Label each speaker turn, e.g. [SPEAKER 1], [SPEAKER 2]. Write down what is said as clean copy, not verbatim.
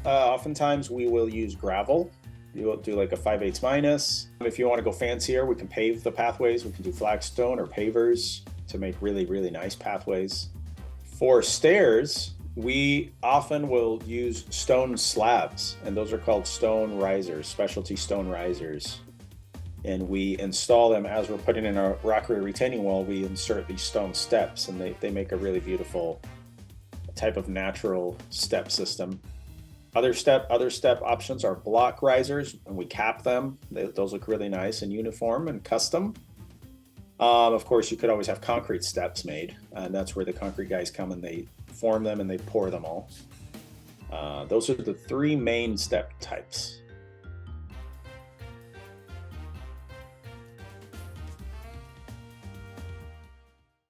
[SPEAKER 1] Oftentimes we will use gravel. You will do like a 5/8 minus. If you want to go fancier, we can pave the pathways. We can do flagstone or pavers to make really, really nice pathways. For stairs, we often will use stone slabs, and those are called stone risers, specialty stone risers. And we install them as we're putting in our Rockery retaining wall. We insert these stone steps, and they make a really beautiful type of natural step system. Other step options are block risers, and we cap them. Those look really nice and uniform and custom. Of course, you could always have concrete steps made, and that's where the concrete guys come and they form them and they pour them all. Those are the three main step types.